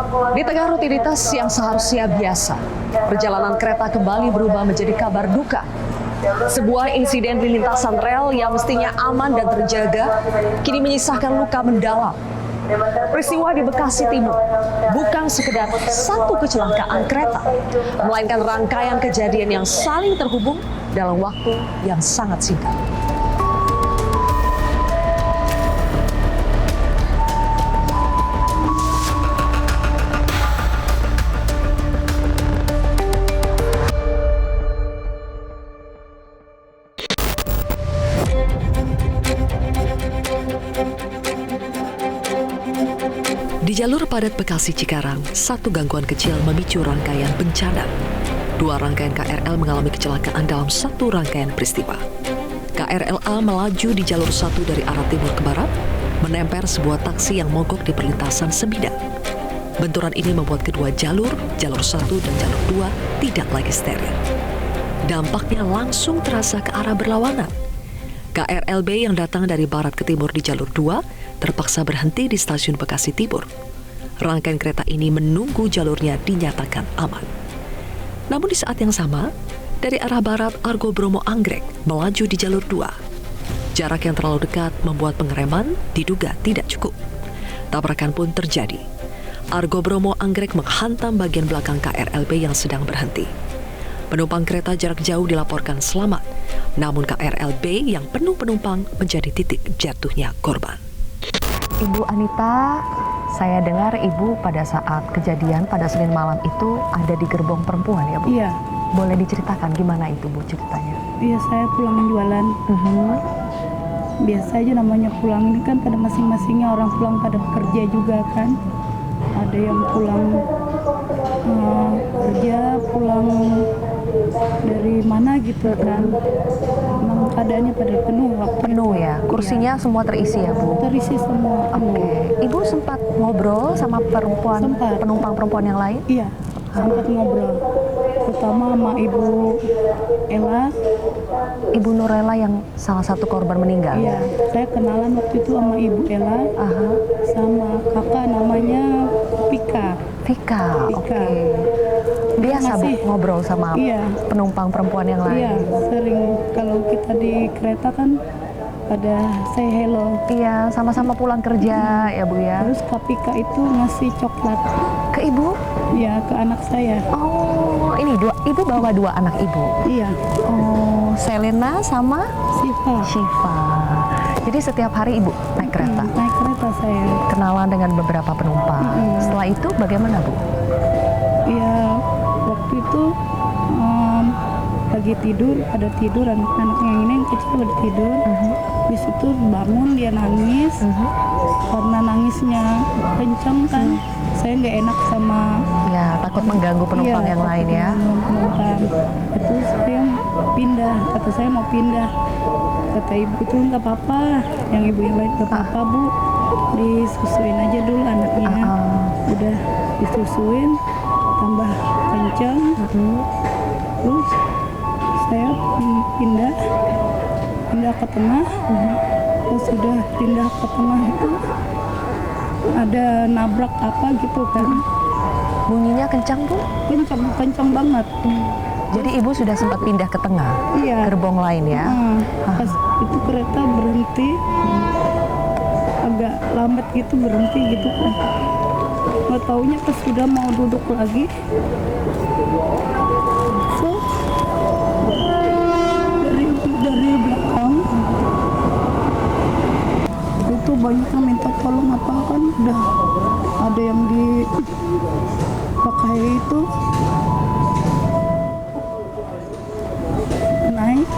Di tengah rutinitas yang seharusnya biasa, perjalanan kereta kembali berubah menjadi kabar duka. Sebuah insiden di lintasan rel yang mestinya aman dan terjaga, kini menyisakan luka mendalam. Peristiwa di Bekasi Timur bukan sekedar satu kecelakaan kereta, melainkan rangkaian kejadian yang saling terhubung dalam waktu yang sangat singkat. Di jalur padat Bekasi Cikarang, satu gangguan kecil memicu rangkaian bencana. Dua rangkaian KRL mengalami kecelakaan dalam satu rangkaian peristiwa. KRLA melaju di jalur satu dari arah timur ke barat, menemper sebuah taksi yang mogok di perlintasan sebidang. Benturan ini membuat kedua jalur 1 dan jalur 2 tidak lagi steril. Dampaknya langsung terasa ke arah berlawanan. KRLB yang datang dari barat ke timur di jalur 2 terpaksa berhenti di stasiun Bekasi Timur. Rangkaian kereta ini menunggu jalurnya dinyatakan aman. Namun di saat yang sama, dari arah barat Argo Bromo Anggrek melaju di jalur 2. Jarak yang terlalu dekat membuat pengereman diduga tidak cukup. Tabrakan pun terjadi. Argo Bromo Anggrek menghantam bagian belakang KRLB yang sedang berhenti. Penumpang kereta jarak jauh dilaporkan selamat, namun KRLB yang penuh penumpang menjadi titik jatuhnya korban. Ibu Anita, saya dengar Ibu pada saat kejadian pada Senin malam itu ada di gerbong perempuan ya Bu? Iya. Boleh diceritakan gimana itu Bu ceritanya? Iya, saya pulang jualan. Biasa aja namanya pulang ini kan pada masing-masingnya orang pulang pada kerja juga kan. Ada yang pulang kerja, pulang dari mana gitu kan. Memang keadaannya pada penuh. Penuh ya? Kursinya semua terisi ya Bu? Terisi semua. Oke. Ibu sempat ngobrol sama penumpang perempuan yang lain? Iya, sempat ngobrol. Terutama sama Ibu Ella. Ibu Nurela yang salah satu korban meninggal? Iya, saya kenalan waktu itu sama Ibu Ella. Sama kakak namanya Vika. Oke. Biasa Bu ngobrol sama penumpang perempuan yang lain? Iya, sering kalau kita di kereta kan pada say hello. Iya, sama-sama pulang kerja ya Bu ya. Terus Kak Vika itu ngasih coklat. Ke Ibu? Iya, ke anak saya. Oh, ini Ibu bawa dua anak Ibu? Iya. Oh, Selena sama? Syifa. Jadi setiap hari Ibu naik kereta? Naik kereta saya. Kenalan dengan beberapa penumpang. Setelah itu bagaimana Bu? Iya, waktu itu lagi tidur, ada tidur anak-anak yang ini yang kecil pada tidur. Di situ bangun dia nangis. Karena nangisnya kencang kan, saya nggak enak sama. Ya, takut mengganggu penumpang yang lain ya. Penumpang. Itu saya pindah, kata saya mau pindah. Kata ibu itu nggak apa-apa, yang ibu yang lain nggak apa-apa Bu, disusuin aja dulu anaknya. Udah disusuin, tambah kencang. Terus saya pindah ke tengah. Terus sudah pindah ke tengah itu ada nabrak apa gitu kan. Bunyinya kencang Bu? Kencang banget. Jadi Ibu sudah sempat pindah ke tengah? Iya. Gerbong lain ya? Pas itu kereta berhenti, agak lambat gitu berhenti gitu kan. Nggak taunya pas sudah mau duduk lagi, so dari belakang itu banyak yang minta tolong apa kan, udah ada yang dipakai itu naik.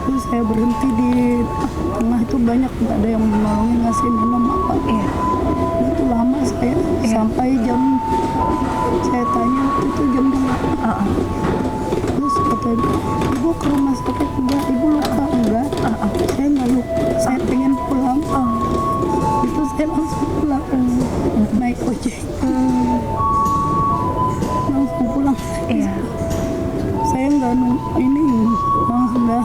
Terus saya berhenti di tengah itu, banyak nggak ada yang menolongin, ngasih minum apa. Itu lama saya sampai jam, saya tanya itu jam berapa. Terus kata ibu ke rumah sakit enggak, ibu luka enggak. Saya nggak luka, saya pengen pulang. Itu saya langsung pulang, naik ojek langsung pulang. Saya nggak ini langsung dah.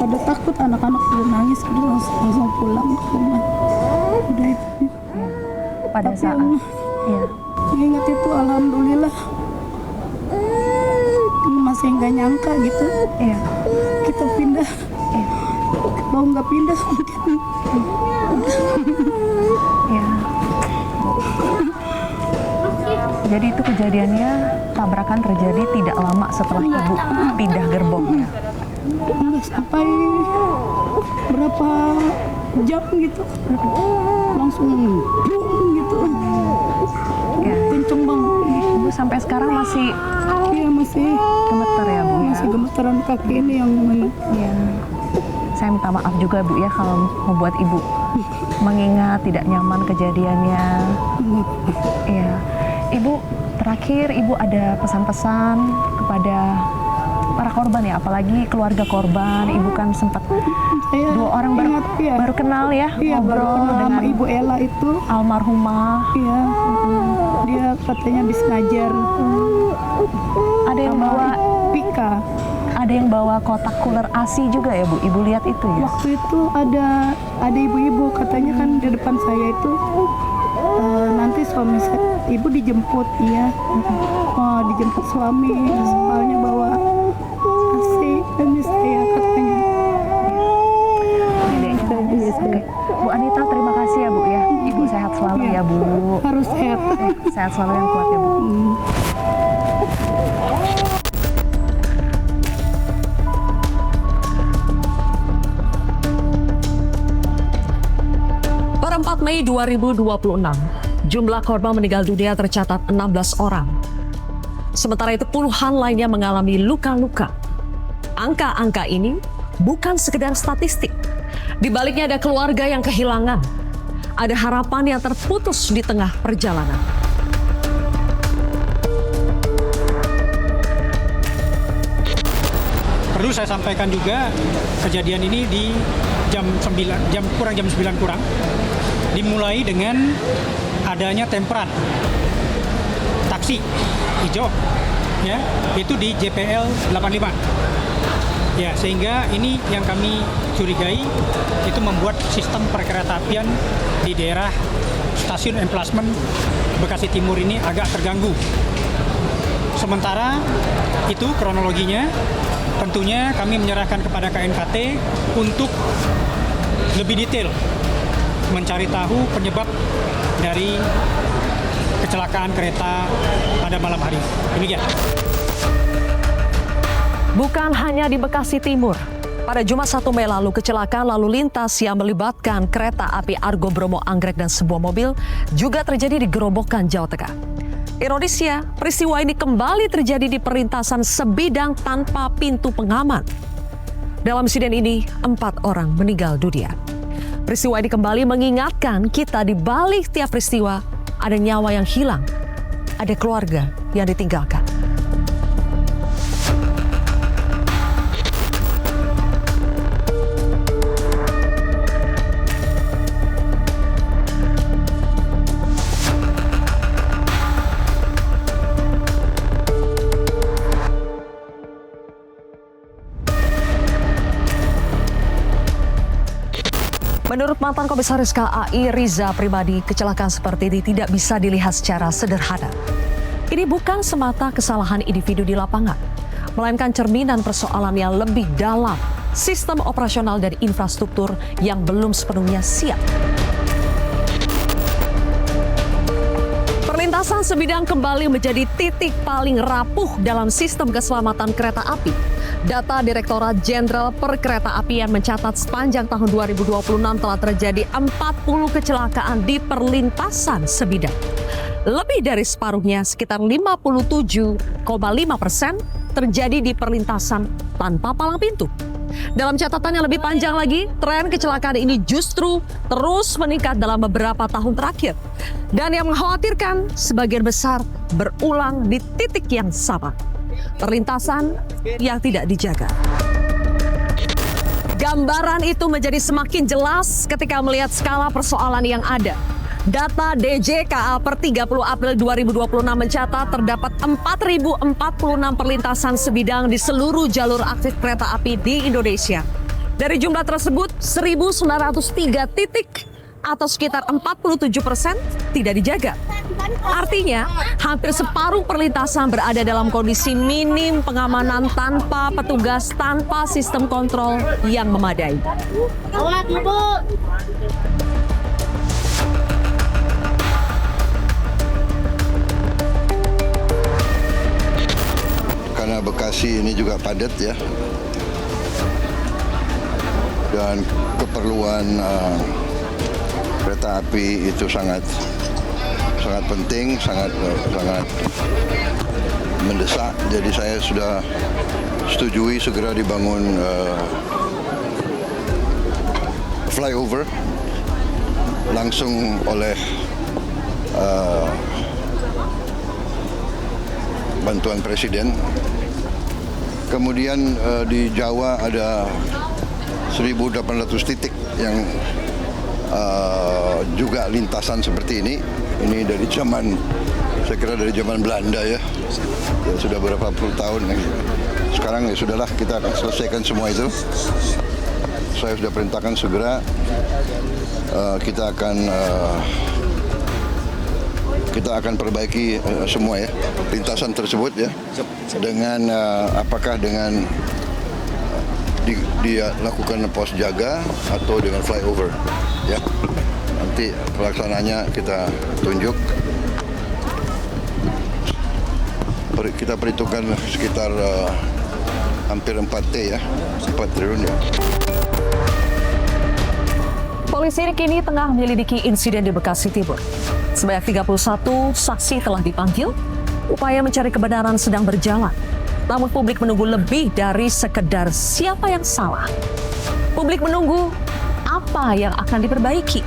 Pada takut anak-anak udah nangis, udah langsung pulang ke rumah. Udah itu. Pada Tapi saat yang Iya. Ingat itu alhamdulillah. Masih nggak nyangka gitu. Iya. Kita pindah. Iya. Mau nggak pindah mungkin. Iya. Jadi itu kejadiannya, tabrakan terjadi tidak lama setelah ibu pindah gerbong ya. Nggak sampai berapa jam gitu. Langsung boom gitu. Ya. Kenceng banget. Ibu sampai sekarang masih Iya masih gemeter ya Bu ya. masih gemetaran kaki ini yang Iya. Saya minta maaf juga Bu ya kalau membuat Ibu mengingat tidak nyaman kejadiannya. Iya. Ibu, terakhir Ibu ada pesan-pesan kepada para korban ya, apalagi keluarga korban. Ibu kan sempat saya dua orang baru, ingat, iya. baru kenal ya, Iya, baru ngobrol kenal dengan sama Ibu Ella itu. almarhumah. Iya. Dia katanya habis ngajar. Ada yang Sama bawa, Pika. ada yang bawa kotak cooler ASI juga ya Bu. Ibu lihat itu ya. Waktu itu ada ibu-ibu katanya kan di depan saya itu nanti suami ibu dijemput ya. Dijemput suami soalnya bawa ASI demi saya katanya. Oke. Bu Anita, terima kasih ya Bu ya. Ibu sehat selalu ya Bu. Harus sehat. Sehat selalu yang kuat ya Bu. Per 4 Mei 2026, jumlah korban meninggal dunia tercatat 16 orang. Sementara itu puluhan lainnya mengalami luka-luka. Angka-angka ini bukan sekedar statistik. Di baliknya ada keluarga yang kehilangan. Ada harapan yang terputus di tengah perjalanan. Perlu saya sampaikan juga kejadian ini di jam 9 kurang dimulai dengan adanya temperan taksi hijau ya, itu di JPL 85. Ya, sehingga ini yang kami curigai itu membuat sistem perkeretaapian di daerah stasiun Emplasmen Bekasi Timur ini agak terganggu. Sementara itu kronologinya tentunya kami menyerahkan kepada KNKT untuk lebih detail mencari tahu penyebab dari kecelakaan kereta pada malam hari. Demikian. Bukan hanya di Bekasi Timur. Pada Jumat 1 Mei lalu, kecelakaan lalu lintas yang melibatkan kereta api Argo Bromo Anggrek dan sebuah mobil juga terjadi di Gerobokan, Jawa Tengah. Ironisnya, peristiwa ini kembali terjadi di perlintasan sebidang tanpa pintu pengaman. Dalam insiden ini, 4 orang meninggal dunia. Peristiwa ini kembali mengingatkan kita di balik tiap peristiwa ada nyawa yang hilang, ada keluarga yang ditinggalkan. Menurut mantan Komisaris KAI Riza Pribadi, kecelakaan seperti ini tidak bisa dilihat secara sederhana. Ini bukan semata kesalahan individu di lapangan, melainkan cerminan persoalan yang lebih dalam, sistem operasional dan infrastruktur yang belum sepenuhnya siap. Perlintasan sebidang kembali menjadi titik paling rapuh dalam sistem keselamatan kereta api. Data Direktorat Jenderal Perkeretaapian mencatat sepanjang tahun 2026 telah terjadi 40 kecelakaan di perlintasan sebidang. Lebih dari separuhnya, sekitar 57,5% terjadi di perlintasan tanpa palang pintu. Dalam catatan yang lebih panjang lagi, tren kecelakaan ini justru terus meningkat dalam beberapa tahun terakhir. Dan yang mengkhawatirkan, sebagian besar berulang di titik yang sama. Perlintasan yang tidak dijaga. Gambaran itu menjadi semakin jelas ketika melihat skala persoalan yang ada. Data DJKA per 30 April 2026 mencatat terdapat 4.046 perlintasan sebidang di seluruh jalur aktif kereta api di Indonesia. Dari jumlah tersebut, 1.903 titik atau sekitar 47% tidak dijaga. Artinya, hampir separuh perlintasan berada dalam kondisi minim pengamanan tanpa petugas, tanpa sistem kontrol yang memadai. Karena Bekasi ini juga padat ya, dan keperluan kereta api itu sangat penting, sangat mendesak. Jadi saya sudah setujui segera dibangun flyover langsung oleh bantuan Presiden. Kemudian di Jawa ada 1.800 titik yang juga lintasan seperti ini. Ini dari zaman, saya kira dari zaman Belanda ya sudah berapa puluh tahun. Sekarang ya sudahlah, kita akan selesaikan semua itu. Saya sudah perintahkan segera kita akan perbaiki semua ya lintasan tersebut ya, dengan apakah dengan dia lakukan pos jaga atau dengan flyover ya. Nanti pelaksananya kita tunjuk. Kita perhitungkan sekitar hampir 4T ya, 4 triliun ya. Polisi kini tengah menyelidiki insiden di Bekasi Timur. Sebanyak 31 saksi telah dipanggil. Upaya mencari kebenaran sedang berjalan. Namun publik menunggu lebih dari sekedar siapa yang salah. Publik menunggu apa yang akan diperbaiki.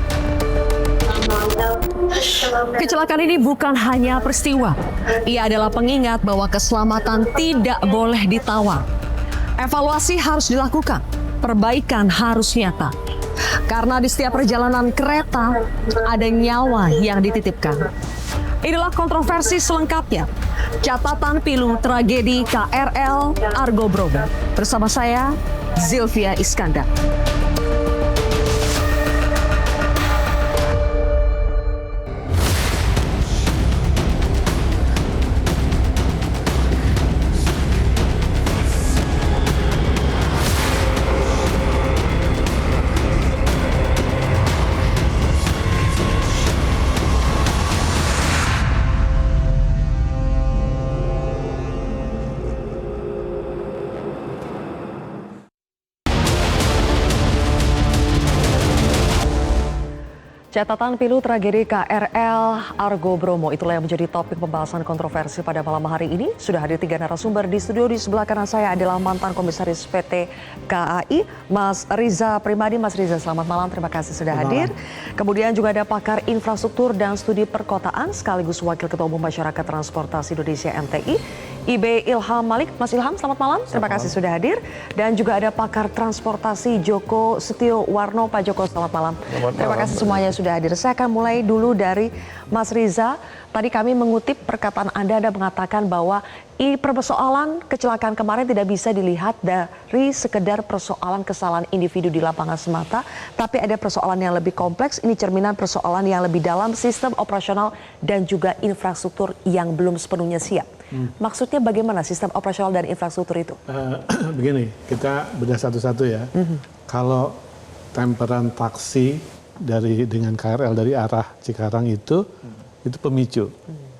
Kecelakaan ini bukan hanya peristiwa. Ia adalah pengingat bahwa keselamatan tidak boleh ditawar. Evaluasi harus dilakukan. Perbaikan harus nyata. Karena di setiap perjalanan kereta ada nyawa yang dititipkan. Inilah kontroversi selengkapnya. Catatan pilu tragedi KRL Argo Bromo. Bersama saya, Zilvia Iskandar. Catatan pilu tragedi KRL Argo Bromo, itulah yang menjadi topik pembahasan kontroversi pada malam hari ini. Sudah hadir 3 narasumber di studio. Di sebelah kanan saya adalah mantan komisaris PT KAI, Mas Riza Primadi. Mas Riza, selamat malam. Terima kasih sudah hadir. Kemudian juga ada pakar infrastruktur dan studi perkotaan, sekaligus Wakil Ketua Umum Masyarakat Transportasi Indonesia MTI, IB Ilham Malik. Mas Ilham, selamat malam. Terima kasih sudah hadir. Dan juga ada pakar transportasi Joko Setio Warno. Pak Joko, selamat malam. Terima kasih semuanya sudah hadir. Saya akan mulai dulu dari Mas Riza. Tadi kami mengutip perkataan Anda mengatakan bahwa persoalan kecelakaan kemarin tidak bisa dilihat dari sekedar persoalan kesalahan individu di lapangan semata, tapi ada persoalan yang lebih kompleks. Ini cerminan persoalan yang lebih dalam, sistem operasional dan juga infrastruktur yang belum sepenuhnya siap. Maksudnya bagaimana sistem operasional dan infrastruktur itu? Begini, kita bedah satu-satu ya. Kalau temperan taksi dengan KRL dari arah Cikarang itu pemicu.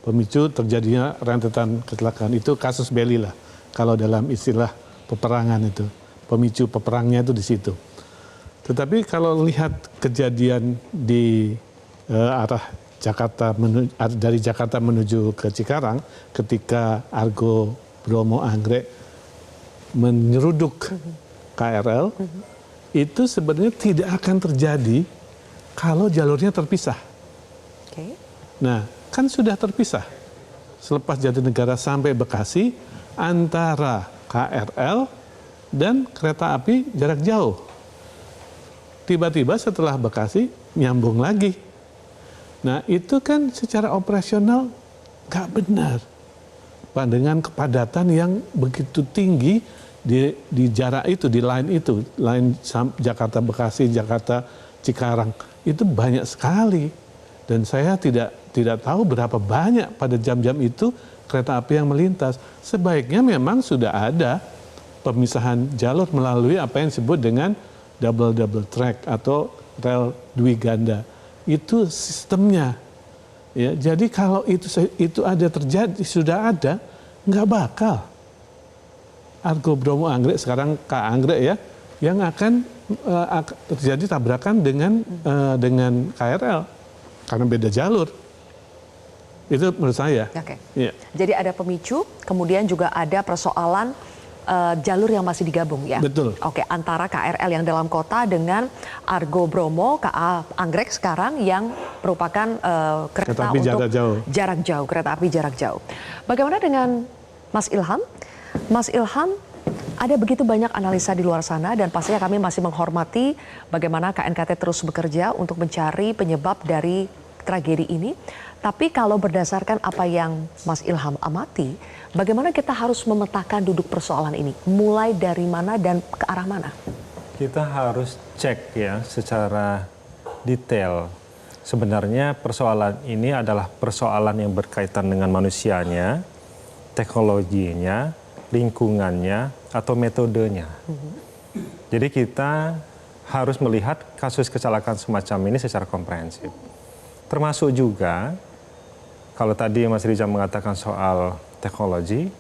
Pemicu terjadinya rentetan kecelakaan. Itu kasus belli lah. Kalau dalam istilah peperangan itu. Pemicu peperangnya itu di situ. Tetapi kalau lihat kejadian di arah dari Jakarta menuju ke Cikarang, ketika Argo Bromo Anggrek menyeruduk KRL, itu sebenarnya tidak akan terjadi kalau jalurnya terpisah. Nah, kan sudah terpisah. Selepas Jatinegara sampai Bekasi, antara KRL dan kereta api jarak jauh. Tiba-tiba setelah Bekasi, nyambung lagi. Nah, itu kan secara operasional nggak benar. Dengan kepadatan yang begitu tinggi di jarak itu, di line itu. Line Jakarta-Bekasi, Jakarta-Cikarang. itu banyak sekali. Dan saya tidak tahu berapa banyak pada jam-jam itu kereta api yang melintas. Sebaiknya memang sudah ada pemisahan jalur melalui apa yang disebut dengan double track atau rel dwiganda. Itu sistemnya. Ya, jadi kalau itu ada terjadi, sudah ada, nggak bakal Argo Bromo Anggrek, sekarang K Anggrek ya, yang akan terjadi tabrakan dengan KRL karena beda jalur. Itu menurut saya. Oke. Ya. Jadi ada pemicu, kemudian juga ada persoalan jalur yang masih digabung ya. Betul. Oke, antara KRL yang dalam kota dengan Argo Bromo KA Anggrek sekarang yang merupakan kereta api untuk jarak jauh. kereta api jarak jauh. Bagaimana dengan Mas Ilham? Mas Ilham, ada begitu banyak analisa di luar sana dan pastinya kami masih menghormati bagaimana KNKT terus bekerja untuk mencari penyebab dari tragedi ini. Tapi kalau berdasarkan apa yang Mas Ilham amati, bagaimana kita harus memetakan duduk persoalan ini? Mulai dari mana dan ke arah mana? Kita harus cek ya secara detail. Sebenarnya persoalan ini adalah persoalan yang berkaitan dengan manusianya, teknologinya, lingkungannya, atau metodenya. Jadi kita harus melihat kasus kecelakaan semacam ini secara komprehensif. Termasuk juga, kalau tadi Mas Rijal mengatakan soal teknologi,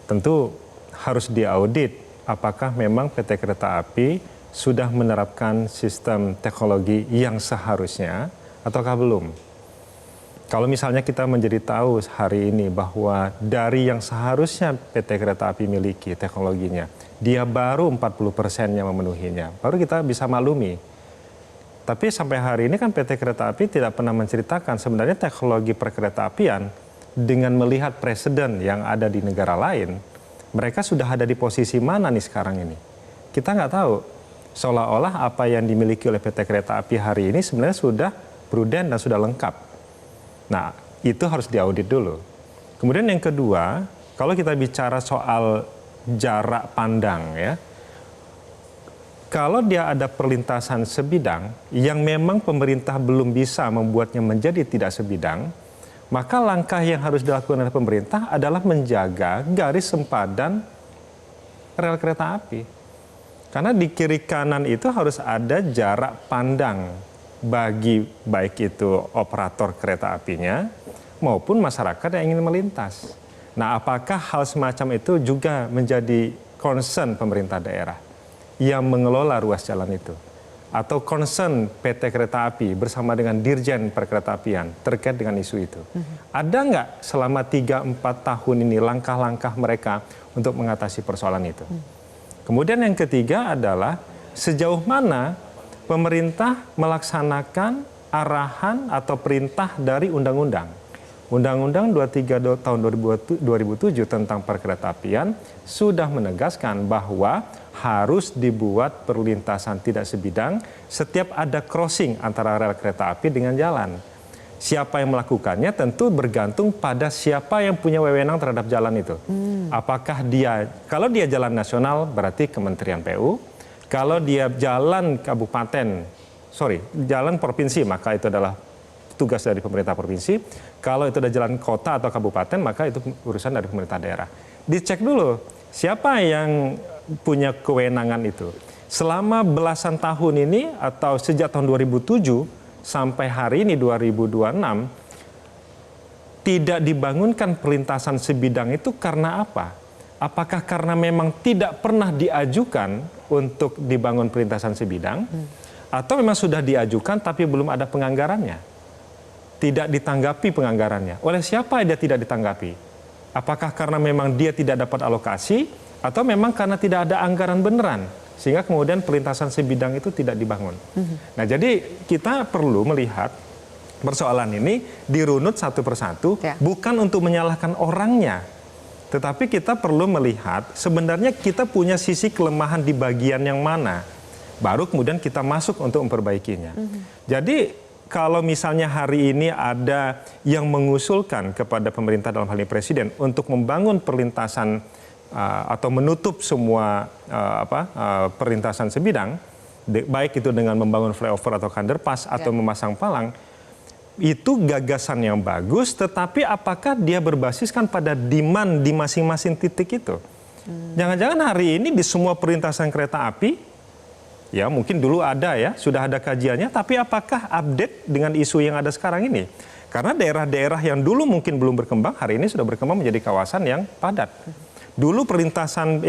tentu harus diaudit apakah memang PT Kereta Api sudah menerapkan sistem teknologi yang seharusnya ataukah belum. Kalau misalnya kita menjadi tahu hari ini bahwa dari yang seharusnya PT Kereta Api miliki teknologinya, dia baru 40%-nya memenuhinya, baru kita bisa maklumi. Tapi sampai hari ini kan PT Kereta Api tidak pernah menceritakan sebenarnya teknologi perkeretaapian dengan melihat presiden yang ada di negara lain, mereka sudah ada di posisi mana nih sekarang ini. Kita nggak tahu. Seolah-olah apa yang dimiliki oleh PT Kereta Api hari ini sebenarnya sudah prudent dan sudah lengkap. Nah, itu harus diaudit dulu. Kemudian yang kedua, kalau kita bicara soal jarak pandang ya, kalau dia ada perlintasan sebidang yang memang pemerintah belum bisa membuatnya menjadi tidak sebidang, maka langkah yang harus dilakukan oleh pemerintah adalah menjaga garis sempadan rel kereta api. Karena di kiri kanan itu harus ada jarak pandang bagi baik itu operator kereta apinya maupun masyarakat yang ingin melintas. Nah, apakah hal semacam itu juga menjadi concern pemerintah daerah yang mengelola ruas jalan itu? Atau concern PT Kereta Api bersama dengan Dirjen Perkeretaapian terkait dengan isu itu? Ada nggak selama 3-4 tahun ini langkah-langkah mereka untuk mengatasi persoalan itu? Kemudian yang ketiga adalah sejauh mana pemerintah melaksanakan arahan atau perintah dari undang-undang. Undang-Undang 23 tahun 2007 tentang perkeretaapian sudah menegaskan bahwa harus dibuat perlintasan tidak sebidang setiap ada crossing antara rel kereta api dengan jalan. Siapa yang melakukannya tentu bergantung pada siapa yang punya wewenang terhadap jalan itu. Apakah dia, kalau dia jalan nasional berarti Kementerian PU, kalau dia jalan jalan provinsi maka itu adalah tugas dari pemerintah provinsi. Kalau itu adalah jalan kota atau kabupaten maka itu urusan dari pemerintah daerah. Dicek dulu siapa yang punya kewenangan itu. Selama belasan tahun ini atau sejak tahun 2007 sampai hari ini 2026 tidak dibangunkan perlintasan sebidang itu karena apa? Apakah karena memang tidak pernah diajukan untuk dibangun perlintasan sebidang atau memang sudah diajukan tapi belum ada penganggarannya? Tidak ditanggapi penganggarannya. Oleh siapa dia tidak ditanggapi? Apakah karena memang dia tidak dapat alokasi atau memang karena tidak ada anggaran beneran sehingga kemudian perlintasan sebidang itu tidak dibangun. Nah, jadi kita perlu melihat persoalan ini dirunut satu persatu, bukan untuk menyalahkan orangnya, tetapi kita perlu melihat sebenarnya kita punya sisi kelemahan di bagian yang mana, baru kemudian kita masuk untuk memperbaikinya. Jadi kalau misalnya hari ini ada yang mengusulkan kepada pemerintah dalam hal ini presiden untuk membangun perlintasan atau menutup semua perlintasan sebidang, baik itu dengan membangun flyover atau underpass atau memasang palang, itu gagasan yang bagus, tetapi apakah dia berbasiskan pada demand di masing-masing titik itu? Jangan-jangan hari ini di semua perlintasan kereta api, ya mungkin dulu ada ya, sudah ada kajiannya, tapi apakah update dengan isu yang ada sekarang ini? Karena daerah-daerah yang dulu mungkin belum berkembang, hari ini sudah berkembang menjadi kawasan yang padat. Dulu perlintasan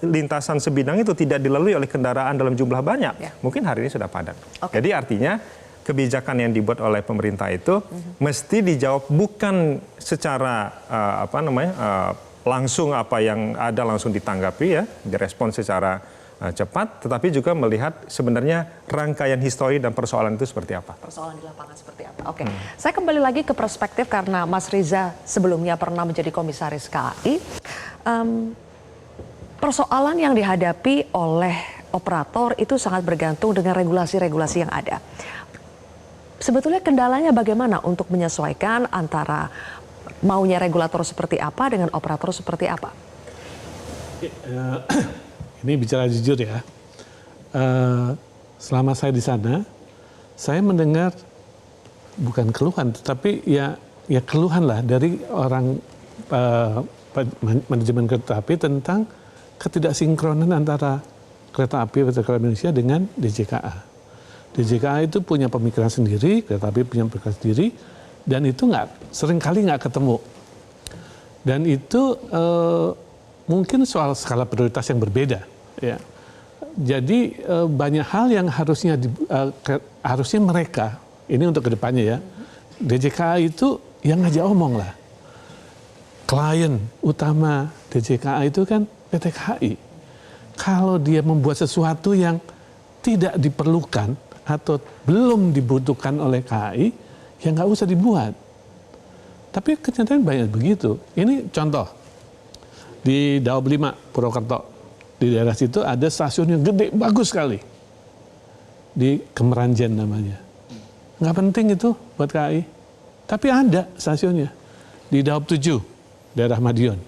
lintasan sebidang itu tidak dilalui oleh kendaraan dalam jumlah banyak, mungkin hari ini sudah padat. Jadi artinya kebijakan yang dibuat oleh pemerintah itu mesti dijawab bukan secara langsung apa yang ada langsung ditanggapi ya, direspon secara cepat, tetapi juga melihat sebenarnya rangkaian histori dan persoalan itu seperti apa. Persoalan di lapangan seperti apa. Oke, saya kembali lagi ke perspektif karena Mas Riza sebelumnya pernah menjadi komisaris KAI. Persoalan yang dihadapi oleh operator itu sangat bergantung dengan regulasi-regulasi yang ada. Sebetulnya kendalanya bagaimana untuk menyesuaikan antara maunya regulator seperti apa dengan operator seperti apa? Ini bicara jujur ya. Selama saya di sana, saya mendengar bukan keluhan, tetapi ya keluhan lah dari orang manajemen kereta api tentang ketidaksinkronan antara kereta api Indonesia dengan DJKA. DJKA itu punya pemikiran sendiri, kereta api punya pemikiran sendiri, dan itu seringkali nggak ketemu. Dan itu mungkin soal skala prioritas yang berbeda. Ya. Jadi banyak hal yang harusnya mereka, ini untuk kedepannya ya, DJKA itu yang ngajak omong lah. Klien utama DJKA itu kan PT KAI. Kalau dia membuat sesuatu yang tidak diperlukan, atau belum dibutuhkan oleh KAI, ya nggak usah dibuat. Tapi kenyataan banyak begitu. Ini contoh, di Daob 5, Purwokerto, di daerah situ ada stasiun yang gede, bagus sekali. Di Kemeranjen namanya. Nggak penting itu buat KAI. Tapi ada stasiunnya. Di Daob 7, daerah Madiun,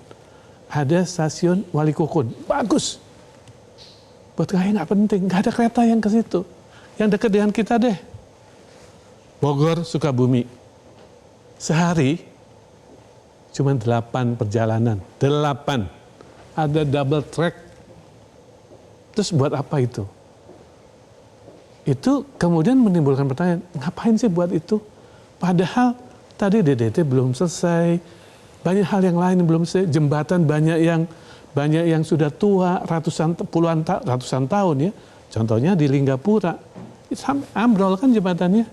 ada stasiun Walikukun, bagus. Buat KAI nggak penting, nggak ada kereta yang ke situ. Yang dekat dengan kita deh, Bogor, Sukabumi. Sehari cuma 8 perjalanan, 8. Ada double track. Terus buat apa itu? Itu kemudian menimbulkan pertanyaan, ngapain sih buat itu? Padahal tadi DDT belum selesai, banyak hal yang lain belum selesai, jembatan banyak yang sudah tua, ratusan tahun ya. Contohnya di Linggapura. Sampai ambrol kan jembatannya.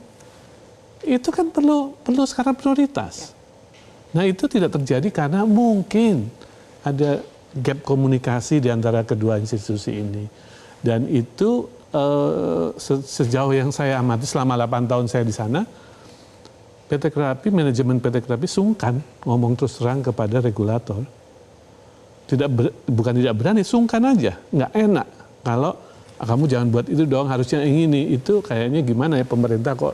Itu kan perlu sekarang prioritas. Nah itu tidak terjadi karena mungkin ada gap komunikasi di antara kedua institusi ini. Dan itu sejauh yang saya amati selama 8 tahun saya di sana, PT Kereta Api, manajemen PT Kereta Api sungkan ngomong terus terang kepada regulator. Bukan tidak berani, sungkan aja. Nggak enak kalau kamu jangan buat itu dong, harusnya yang ini. Itu kayaknya gimana ya pemerintah kok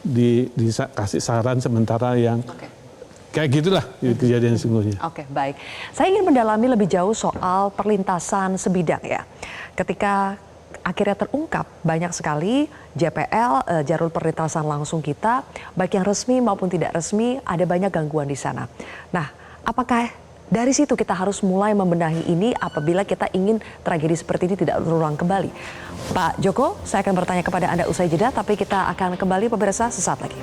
dikasih saran sementara yang kayak gitulah kejadian sesungguhnya. Oke, baik. Saya ingin mendalami lebih jauh soal perlintasan sebidang ya. Ketika akhirnya terungkap banyak sekali JPL, jalur perlintasan langsung kita, baik yang resmi maupun tidak resmi, ada banyak gangguan di sana. Nah, apakah dari situ kita harus mulai membenahi ini apabila kita ingin tragedi seperti ini tidak berulang kembali? Pak Joko, saya akan bertanya kepada Anda usai jeda, tapi kita akan kembali pemirsa sesaat lagi.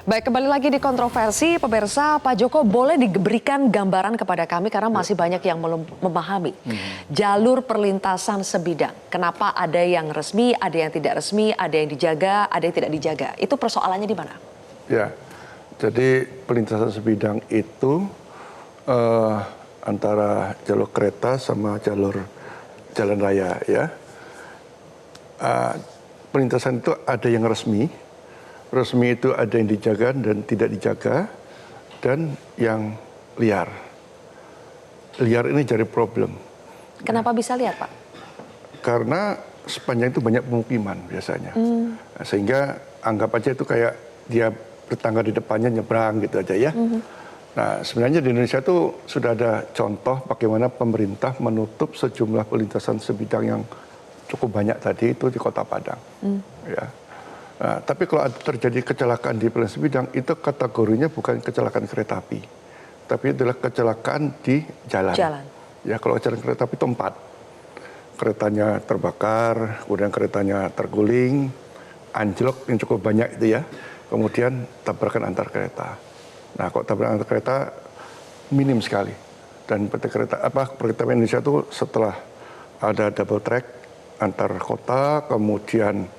Baik, kembali lagi di kontroversi, pemirsa. Pak Joko, boleh diberikan gambaran kepada kami karena masih banyak yang belum memahami jalur perlintasan sebidang. Kenapa ada yang resmi, ada yang tidak resmi, ada yang dijaga, ada yang tidak dijaga. Itu persoalannya di mana? Ya, jadi perlintasan sebidang itu antara jalur kereta sama jalur jalan raya ya. Perlintasan itu ada yang resmi. Resmi itu ada yang dijaga dan tidak dijaga, dan yang liar. Liar ini jadi problem. Kenapa bisa liar, Pak? Karena sepanjang itu banyak pemukiman biasanya. Sehingga anggap aja itu kayak dia bertangga di depannya nyebrang gitu aja ya. Nah, sebenarnya di Indonesia itu sudah ada contoh bagaimana pemerintah menutup sejumlah perlintasan sebidang yang cukup banyak tadi itu di Kota Padang. Ya. Nah, tapi kalau terjadi kecelakaan di perlintasan sebidang itu kategorinya bukan kecelakaan kereta api, tapi adalah kecelakaan di jalan. Ya, kalau kecelakaan kereta api itu 4. Keretanya terbakar, kemudian keretanya terguling, anjlok yang cukup banyak itu ya, kemudian tabrakan antar kereta. Nah, kalau tabrakan antar kereta minim sekali. Dan kereta Indonesia itu setelah ada double track antar kota, kemudian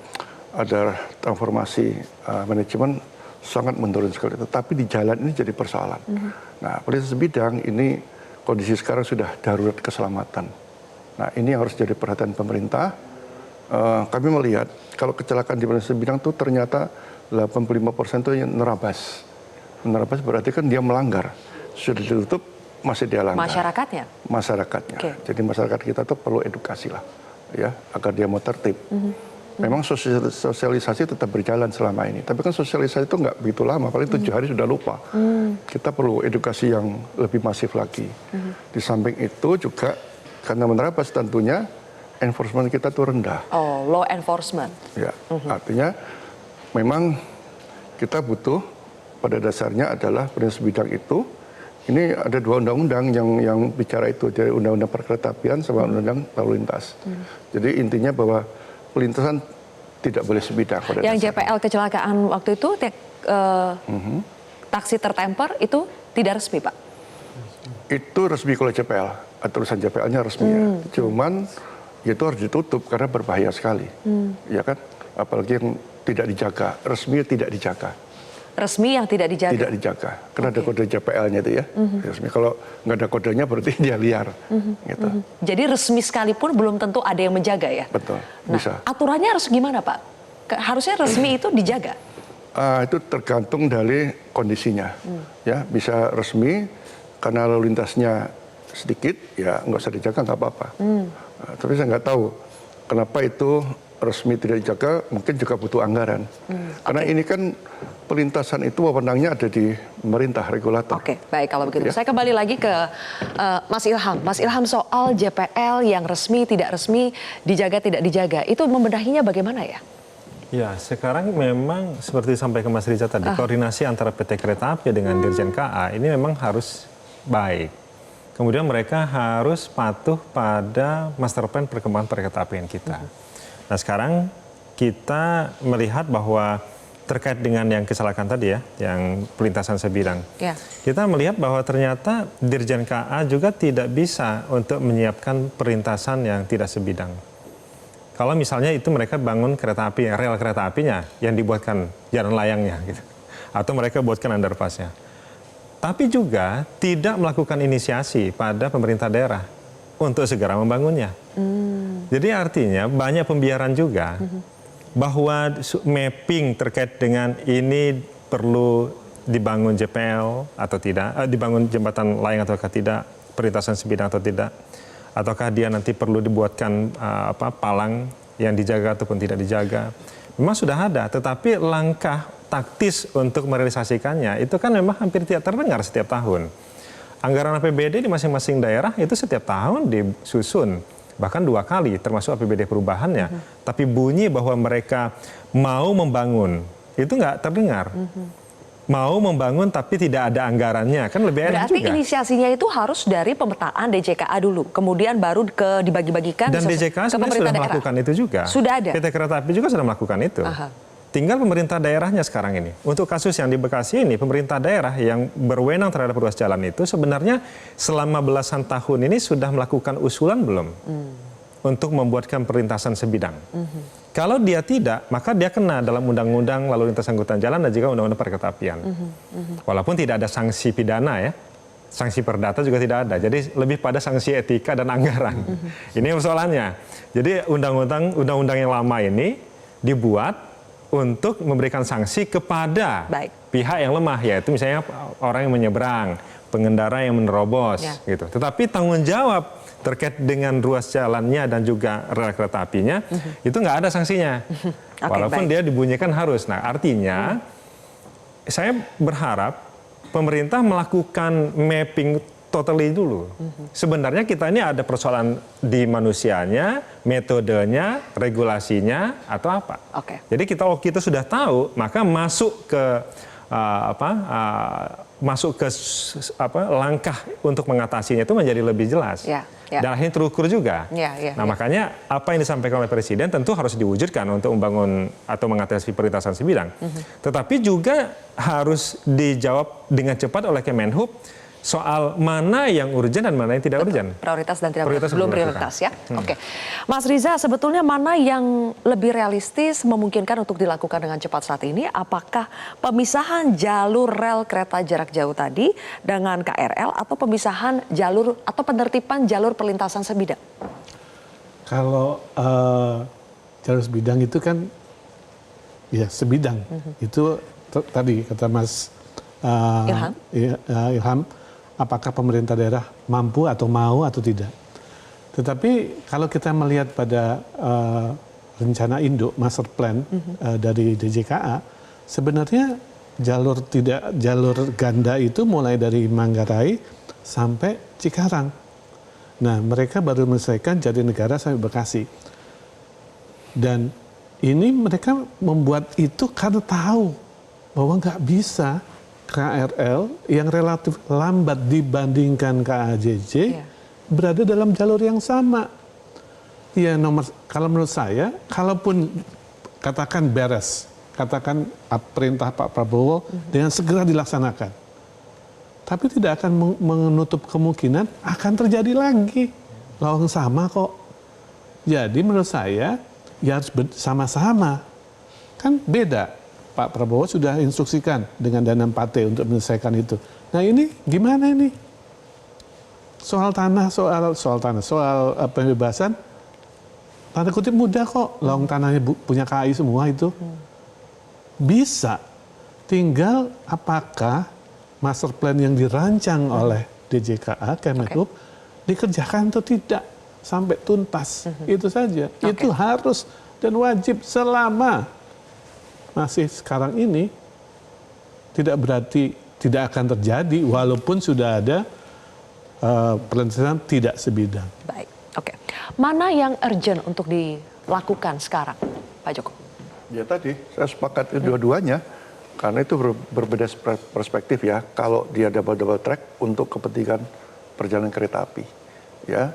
ada transformasi manajemen sangat menurun sekali. Tetapi di jalan ini jadi persoalan. Nah, perlintasan sebidang ini kondisi sekarang sudah darurat keselamatan. Nah, ini yang harus jadi perhatian pemerintah. Kami melihat kalau kecelakaan di perlintasan sebidang itu ternyata 85% itu yang nerabas. Menerabas berarti kan dia melanggar. Sudah ditutup, masih dia langgar. Masyarakatnya? Masyarakatnya. Jadi masyarakat kita tuh perlu edukasi lah, ya, agar dia mau tertib. Memang sosialisasi tetap berjalan selama ini. Tapi kan sosialisasi itu nggak begitu lama, paling 7 hari sudah lupa. Kita perlu edukasi yang lebih masif lagi. Di samping itu juga, karena menerabas tentunya, enforcement kita tuh rendah. Oh, law enforcement. Ya, artinya memang kita butuh pada dasarnya adalah perlintasan sebidang itu. Ini ada 2 undang-undang yang bicara itu, jadi undang-undang perkeretaapian sama undang-undang lalu lintas. Jadi intinya bahwa perlintasan tidak boleh sebidang pada Yang dasarnya. JPL kecelakaan waktu itu taksi tertemper itu tidak resmi, Pak? Itu resmi kalau JPL, aturan JPL-nya resmi ya. Cuman itu harus ditutup karena berbahaya sekali, ya kan? Apalagi yang tidak dijaga, resmi tidak dijaga. Resmi yang tidak dijaga? Tidak dijaga, karena ada kode JPL-nya itu ya. Resmi. Kalau nggak ada kodenya berarti dia liar. Gitu. Jadi resmi sekalipun belum tentu ada yang menjaga ya? Betul, Nah, bisa. aturannya harus gimana, Pak? Harusnya resmi itu dijaga? Itu tergantung dari kondisinya. Ya, bisa resmi karena lalu lintasnya sedikit, ya nggak usah dijaga, nggak apa-apa. Tapi saya nggak tahu kenapa itu resmi tidak dijaga, mungkin juga butuh anggaran. Karena ini kan perlintasan itu wewenangnya ada di pemerintah, regulator. Oke, baik kalau begitu. Ya. Saya kembali lagi ke Mas Ilham. Mas Ilham, soal JPL yang resmi, tidak resmi, dijaga, tidak dijaga, itu membenahinya bagaimana ya? Ya, sekarang memang seperti disampaikan Mas Riza tadi, koordinasi antara PT Kereta Api dengan Dirjen KA ini memang harus baik. Kemudian mereka harus patuh pada master plan perkembangan perkeretaapian kita. Nah, sekarang kita melihat bahwa terkait dengan yang kecelakaan tadi ya, yang perlintasan sebidang. Ya. Kita melihat bahwa ternyata Dirjen KA juga tidak bisa untuk menyiapkan perlintasan yang tidak sebidang. Kalau misalnya itu mereka bangun kereta api, rel kereta apinya yang dibuatkan jalan layangnya gitu. Atau mereka buatkan underpassnya. Tapi juga tidak melakukan inisiasi pada pemerintah daerah untuk segera membangunnya. Jadi artinya banyak pembiaran juga bahwa mapping terkait dengan ini perlu dibangun JPL atau tidak, dibangun jembatan layang atau tidak, perlintasan sebidang atau tidak, ataukah dia nanti perlu dibuatkan palang yang dijaga ataupun tidak dijaga. Memang sudah ada, tetapi langkah taktis untuk merealisasikannya itu kan memang hampir tidak terdengar setiap tahun. Anggaran APBD di masing-masing daerah itu setiap tahun disusun, bahkan 2 kali termasuk APBD perubahannya. Tapi bunyi bahwa mereka mau membangun itu nggak terdengar. Mau membangun tapi tidak ada anggarannya, kan lebih enak Berarti juga. inisiasinya itu harus dari pemetaan DJKA dulu, kemudian baru dibagi-bagikan Dan ke DJKA sebenarnya pemerintah sudah daerah. melakukan itu juga. Sudah ada? PT Kereta Api juga sudah melakukan itu. Tinggal pemerintah daerahnya sekarang ini. Untuk kasus yang di Bekasi ini, pemerintah daerah yang berwenang terhadap ruas jalan itu sebenarnya selama belasan tahun ini sudah melakukan usulan belum untuk membuatkan perlintasan sebidang. Kalau dia tidak, maka dia kena dalam undang-undang lalu lintas angkutan jalan dan juga undang-undang perkeretaapian. Walaupun tidak ada sanksi pidana ya, sanksi perdata juga tidak ada. Jadi lebih pada sanksi etika dan anggaran. Ini persoalannya. Jadi undang-undang yang lama ini dibuat untuk memberikan sanksi kepada pihak yang lemah, yaitu misalnya orang yang menyeberang, pengendara yang menerobos, gitu. Tetapi tanggung jawab terkait dengan ruas jalannya dan juga rel kereta apinya itu nggak ada sanksinya, walaupun dia dibunyikan harus. Nah, artinya saya berharap pemerintah melakukan mapping totally dulu. Sebenarnya kita ini ada persoalan di manusianya, metodenya, regulasinya, atau apa. Oke. Jadi kita sudah tahu, maka masuk ke langkah untuk mengatasinya itu menjadi lebih jelas. Ya, ya. Dan akhirnya terukur juga. Ya, Nah, makanya apa yang disampaikan oleh Presiden tentu harus diwujudkan untuk membangun atau mengatasi perlintasan sebidang. Tetapi juga harus dijawab dengan cepat oleh Kemenhub soal mana yang urgent dan mana yang tidak urgent. Prioritas dan tidak Prioritas belum belum prioritas ya. Oke. Mas Riza, sebetulnya mana yang lebih realistis memungkinkan untuk dilakukan dengan cepat saat ini? Apakah pemisahan jalur rel kereta jarak jauh tadi dengan KRL atau pemisahan jalur atau penertiban jalur perlintasan sebidang? Kalau jalur sebidang itu kan ya sebidang. Itu tadi kata Mas Ilham, apakah pemerintah daerah mampu atau mau atau tidak. Tetapi kalau kita melihat pada rencana induk master plan dari DJKA, sebenarnya jalur ganda itu mulai dari Manggarai sampai Cikarang. Nah, mereka baru menyelesaikan Jatinegara sampai Bekasi. Dan ini mereka membuat itu karena tahu bahwa nggak bisa KRL yang relatif lambat dibandingkan KAJJ berada dalam jalur yang sama. Ya, kalau menurut saya, kalaupun katakan beres, katakan perintah Pak Prabowo dengan segera dilaksanakan, tapi tidak akan menutup kemungkinan akan terjadi lagi. Lawang sama kok. Jadi menurut saya ya harus sama-sama. Kan beda. Pak Prabowo sudah instruksikan dengan dana 4T untuk menyelesaikan itu. Nah ini gimana ini? Soal tanah, soal pembebasan, tanda kutip mudah kok. Lawang tanahnya punya KAI semua itu. Bisa. Tinggal apakah master plan yang dirancang oleh DJKA, Kemenhub, dikerjakan atau tidak sampai tuntas. Itu saja. Itu harus dan wajib selama masih sekarang ini tidak berarti tidak akan terjadi walaupun sudah ada perlintasan tidak sebidang. Baik, oke. Mana yang urgent untuk dilakukan sekarang, Pak Joko? Ya tadi saya sepakat dua-duanya karena itu berbeda perspektif ya. Kalau dia double track untuk kepentingan perjalanan kereta api, ya.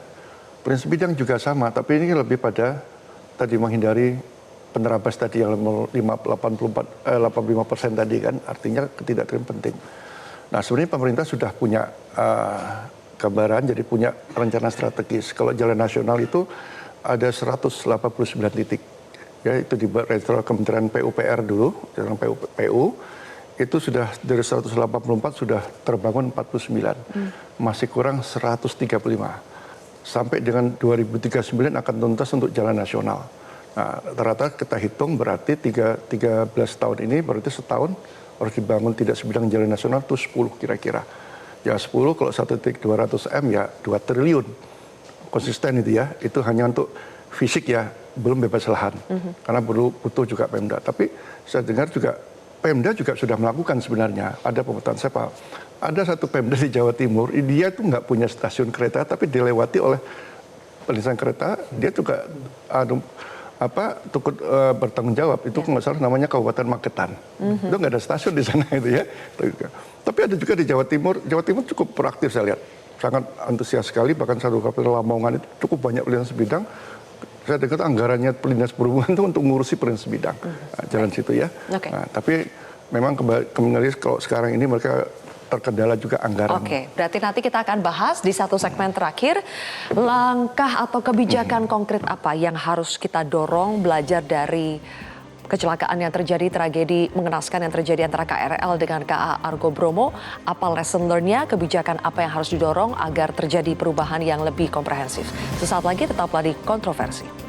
Prinsip bidang juga sama, tapi ini lebih pada tadi menghindari penerabas tadi yang 85% tadi kan, artinya ketidakterima penting. Nah sebenarnya pemerintah sudah punya gambaran, jadi punya rencana strategis. Kalau jalan nasional itu ada 189 titik, ya itu di retro Kementerian PUPR dulu, jalan PU itu sudah dari 184 sudah terbangun 49, masih kurang 135. Sampai dengan 2039 akan tuntas untuk jalan nasional. Nah, rata-rata kita hitung berarti 13 tahun ini berarti setahun harus dibangun tidak sebidang jalan nasional itu 10 kira-kira. Ya 10 kalau 1.200 M ya 2 triliun. Konsisten itu ya, itu hanya untuk fisik ya, belum bebas lahan. Karena butuh juga Pemda. Tapi saya dengar juga Pemda juga sudah melakukan sebenarnya. Ada pemetaan saya Pak. Ada satu Pemda di Jawa Timur, dia tuh nggak punya stasiun kereta tapi dilewati oleh perlintasan kereta, dia juga tukut bertanggung jawab itu nggak salah namanya Kabupaten Magetan. Itu nggak ada stasiun di sana itu ya. Tapi ada juga di Jawa Timur cukup proaktif saya lihat, sangat antusias sekali, bahkan satu kabupaten Lamongan itu cukup banyak perlintasan sebidang. Saya dengar anggarannya perlintasan perhubungan itu untuk ngurusi perlintasan sebidang, jalan situ ya. Nah, tapi memang kembali kalau sekarang ini mereka terkendala juga anggaran. Oke, berarti nanti kita akan bahas di satu segmen terakhir langkah atau kebijakan konkret apa yang harus kita dorong belajar dari kecelakaan yang terjadi, tragedi mengenaskan yang terjadi antara KRL dengan KA Argo Bromo. Apa lesson learn-nya, kebijakan apa yang harus didorong agar terjadi perubahan yang lebih komprehensif. Sesaat lagi tetaplah di Kontroversi.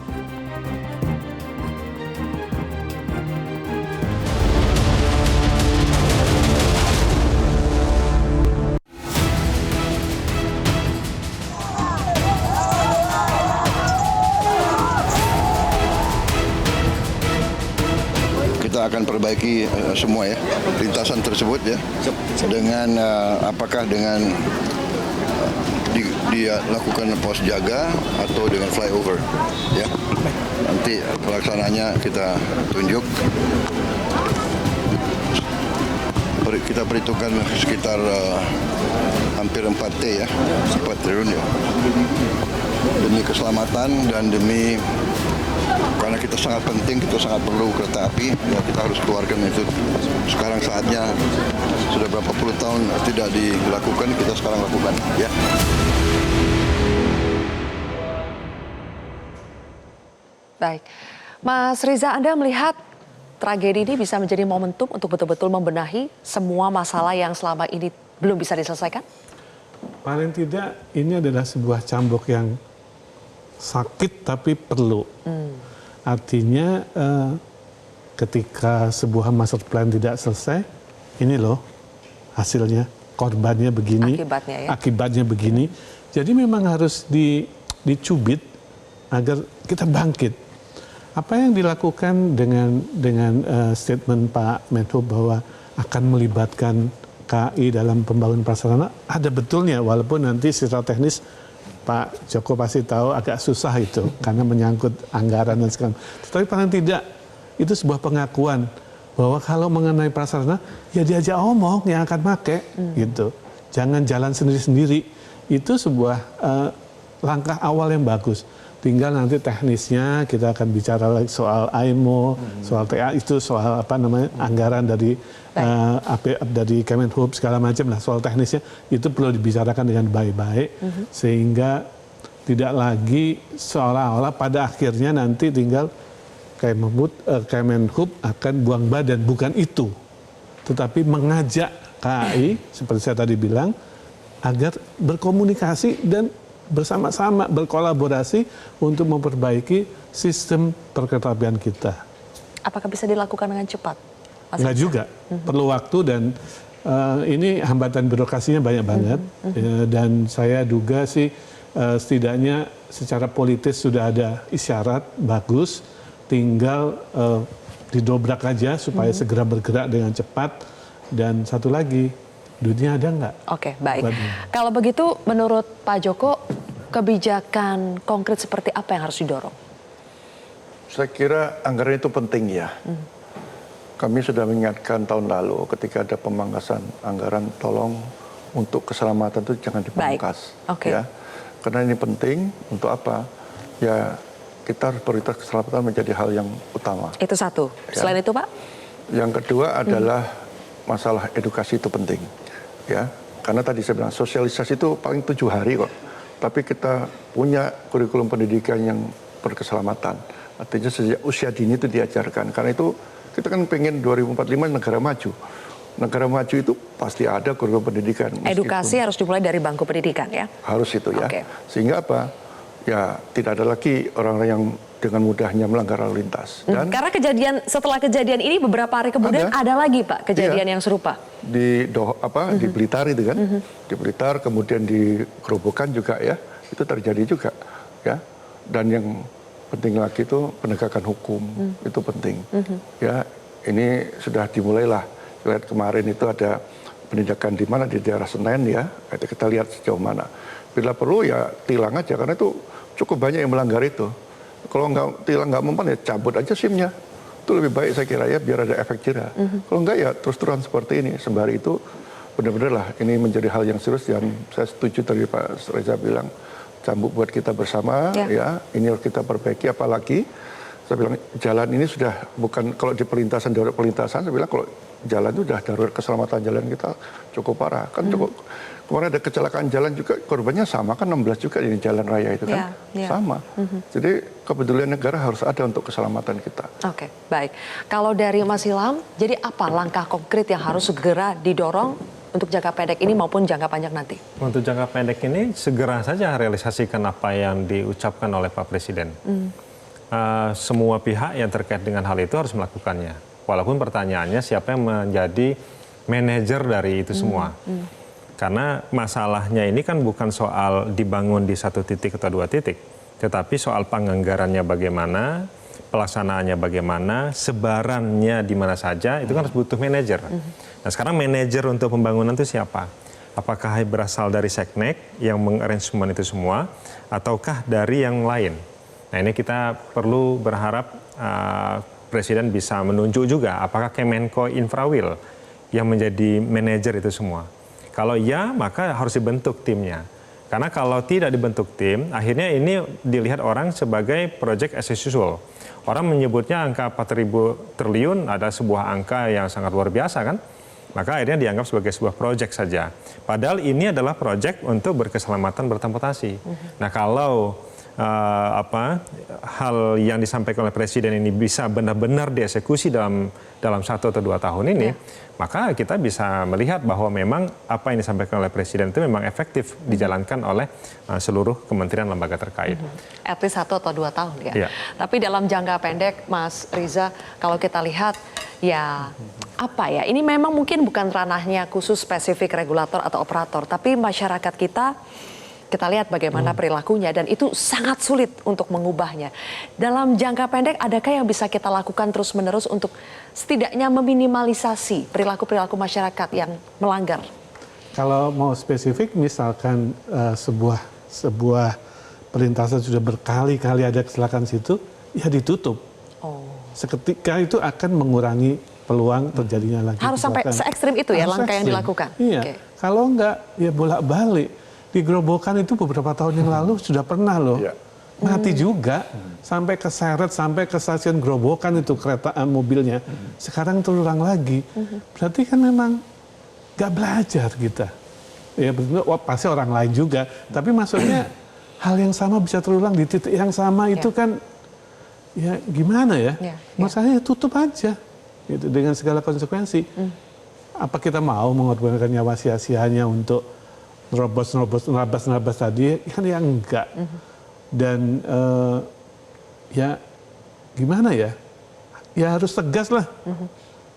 Kita kita akan perbaiki semua ya lintasan tersebut ya dengan apakah dengan dia lakukan pos jaga atau dengan flyover ya. Nanti pelaksananya kita tunjuk. Kita perhitungkan sekitar hampir 4T ya, 4 triliun ya. Demi keselamatan dan demi karena kita sangat penting, kita sangat perlu kereta api, ya kita harus keluarkan itu. Sekarang saatnya, sudah berapa puluh tahun tidak dilakukan, kita sekarang lakukan ya. Baik, Mas Riza, Anda melihat tragedi ini bisa menjadi momentum untuk betul-betul membenahi semua masalah yang selama ini belum bisa diselesaikan? Paling tidak ini adalah sebuah cambuk yang sakit tapi perlu. Artinya ketika sebuah master plan tidak selesai, ini loh hasilnya, korbannya begini, akibatnya begini. Jadi memang harus dicubit agar kita bangkit. Apa yang dilakukan dengan statement Pak Menhub bahwa akan melibatkan KAI dalam pembangunan prasarana ada betulnya, walaupun nanti secara teknis Pak Joko pasti tahu agak susah itu karena menyangkut anggaran dan segala. Tetapi paling tidak itu sebuah pengakuan bahwa kalau mengenai prasarana ya diajak omong yang akan pakai gitu. Jangan jalan sendiri-sendiri. Itu sebuah langkah awal yang bagus. Tinggal nanti teknisnya kita akan bicara lagi soal AIMO, soal TA itu soal apa namanya anggaran dari dari Kemenhub segala macam lah, soal teknisnya itu perlu dibicarakan dengan baik-baik sehingga tidak lagi seolah-olah pada akhirnya nanti tinggal Kemenhub akan buang badan, bukan itu, tetapi mengajak KAI seperti saya tadi bilang agar berkomunikasi dan bersama-sama berkolaborasi untuk memperbaiki sistem perkeretaapian kita. Apakah bisa dilakukan dengan cepat? Enggak juga, perlu waktu dan ini hambatan birokrasinya banyak banget. Dan saya duga sih setidaknya secara politis sudah ada isyarat bagus, tinggal didobrak aja supaya segera bergerak dengan cepat. Dan satu lagi, dunia ada nggak? Oke, baik. Kalau begitu menurut Pak Joko, kebijakan konkret seperti apa yang harus didorong? Saya kira anggaran itu penting ya. Kami sudah mengingatkan tahun lalu ketika ada pemangkasan anggaran, tolong untuk keselamatan itu jangan dipangkas. Ya. Karena ini penting untuk apa? Ya kita harus prioritas keselamatan menjadi hal yang utama. Itu satu. Ya. Selain itu Pak? Yang kedua adalah masalah edukasi itu penting. Ya, karena tadi saya bilang sosialisasi itu paling 7 hari kok. Tapi kita punya kurikulum pendidikan yang berkeselamatan. Artinya sejak usia dini itu diajarkan. Karena itu kita kan pengen 2045 negara maju. Negara maju itu pasti ada kurikulum pendidikan. Edukasi harus dimulai dari bangku pendidikan ya? Harus itu ya. Sehingga apa? Ya tidak ada lagi orang-orang yang dengan mudahnya melanggar lalu lintas. Dan karena setelah kejadian ini beberapa hari kemudian ada lagi Pak kejadian yang serupa. Di Blitar itu kan, di Blitar kemudian di Gerobokan juga ya, itu terjadi juga ya. Dan yang penting lagi itu penegakan hukum itu penting. Ya, ini sudah dimulailah. Lihat kemarin itu ada penindakan di mana di daerah Senen ya, kita lihat sejauh mana. Bila perlu ya tilang aja karena itu cukup banyak yang melanggar itu. Kalau tilang nggak mempan ya cabut aja SIM-nya. Itu lebih baik saya kira ya biar ada efek jerah. Kalau enggak ya terus-terusan seperti ini. Sembari itu benar-benar lah ini menjadi hal yang serius dan saya setuju tadi Pak Reza bilang cambuk buat kita bersama ya. Ini harus kita perbaiki apalagi saya bilang jalan ini sudah bukan kalau di perlintasan darurat perlintasan saya bilang kalau jalan itu sudah darurat keselamatan jalan kita cukup parah kan cukup. Kemarin ada kecelakaan jalan juga, korbannya sama kan 16 juga di jalan raya itu kan, sama. Jadi kepedulian negara harus ada untuk keselamatan kita. Oke, baik. Kalau dari Mas Ilham, jadi apa langkah konkret yang harus segera didorong untuk jangka pendek ini maupun jangka panjang nanti? Untuk jangka pendek ini segera saja realisasikan apa yang diucapkan oleh Pak Presiden. Semua pihak yang terkait dengan hal itu harus melakukannya. Walaupun pertanyaannya siapa yang menjadi manajer dari itu semua. Karena masalahnya ini kan bukan soal dibangun di satu titik atau dua titik, tetapi soal penganggarannya bagaimana, pelaksanaannya bagaimana, sebarannya di mana saja, itu kan harus butuh manajer. Nah sekarang manajer untuk pembangunan itu siapa? Apakah berasal dari Seknek yang mengarrangemen itu semua, ataukah dari yang lain? Nah ini kita perlu berharap Presiden bisa menunjuk juga apakah Kemenko Infrawil yang menjadi manajer itu semua. Kalau ya, maka harus dibentuk timnya. Karena kalau tidak dibentuk tim, akhirnya ini dilihat orang sebagai project as usual. Orang menyebutnya angka 4.000 triliun ada sebuah angka yang sangat luar biasa kan? Maka akhirnya dianggap sebagai sebuah project saja. Padahal ini adalah project untuk berkeselamatan bertransportasi. Nah kalau hal yang disampaikan oleh Presiden ini bisa benar-benar dieksekusi dalam 1 atau 2 tahun ini, maka kita bisa melihat bahwa memang apa yang disampaikan oleh Presiden itu memang efektif dijalankan oleh seluruh kementerian lembaga terkait. At least 1 atau 2 tahun ya. Iya. Tapi dalam jangka pendek, Mas Riza, kalau kita lihat ya apa ya, ini memang mungkin bukan ranahnya khusus spesifik regulator atau operator, tapi masyarakat kita lihat bagaimana perilakunya dan itu sangat sulit untuk mengubahnya. Dalam jangka pendek, adakah yang bisa kita lakukan terus-menerus untuk setidaknya meminimalisasi perilaku-perilaku masyarakat yang melanggar? Kalau mau spesifik, misalkan sebuah perlintasan sudah berkali-kali ada kecelakaan situ, ya ditutup. Seketika itu akan mengurangi peluang terjadinya lagi. Harus sampai se-ekstrim itu ya langkah yang dilakukan? Iya, kalau enggak ya bolak-balik. Di Gerobokan itu beberapa tahun yang lalu sudah pernah loh. Mati juga, sampai keseret, sampai ke stasiun Gerobokan itu kereta mobilnya. Sekarang terulang lagi. Berarti kan memang nggak belajar kita. Ya betul, pasti orang lain juga. Tapi maksudnya hal yang sama bisa terulang di titik yang sama itu kan ya gimana ya? Masalahnya tutup aja gitu, dengan segala konsekuensi. Apa kita mau mengorbankan nyawa sia-sianya untuk nerabas tadi? Kan ya enggak. Dan ya gimana ya? Ya harus tegas lah.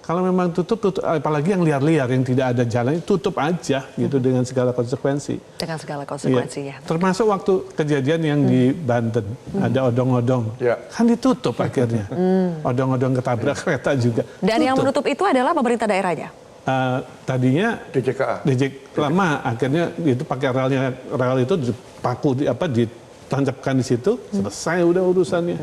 Kalau memang tutup, apalagi yang liar-liar, yang tidak ada jalan, tutup aja gitu dengan segala konsekuensi. Dengan segala konsekuensinya. Ya, termasuk waktu kejadian yang di Banten, ada odong-odong, kan ditutup akhirnya. Odong-odong ketabrak kereta juga. Dan yang menutup itu adalah pemerintah daerahnya? Tadinya DJKA. lama, akhirnya itu pakai rel itu dipaku, ditancapkan di situ, selesai udah urusannya.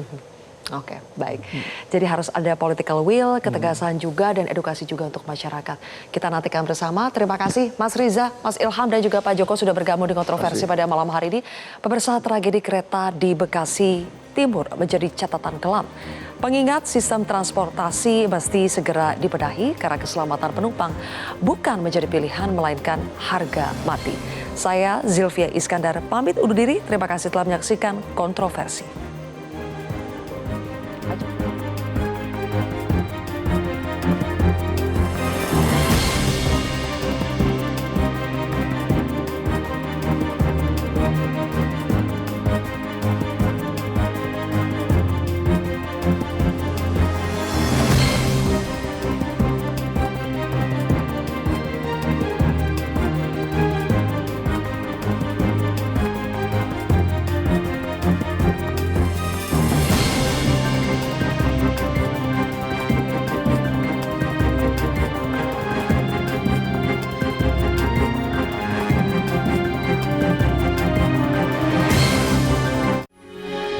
Oke, baik. Jadi harus ada political will, ketegasan juga, dan edukasi juga untuk masyarakat. Kita nantikan bersama. Terima kasih Mas Riza, Mas Ilham, dan juga Pak Joko sudah bergabung di kontroversi pada malam hari ini. Pemirsa, tragedi kereta di Bekasi Timur menjadi catatan kelam. Pengingat sistem transportasi mesti segera dibenahi karena keselamatan penumpang bukan menjadi pilihan melainkan harga mati. Saya Zilvia Iskandar pamit undur diri. Terima kasih telah menyaksikan kontroversi.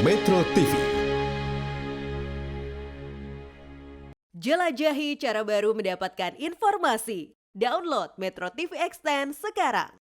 Metro TV. Jelajahi cara baru mendapatkan informasi. Download Metro TV Extend sekarang.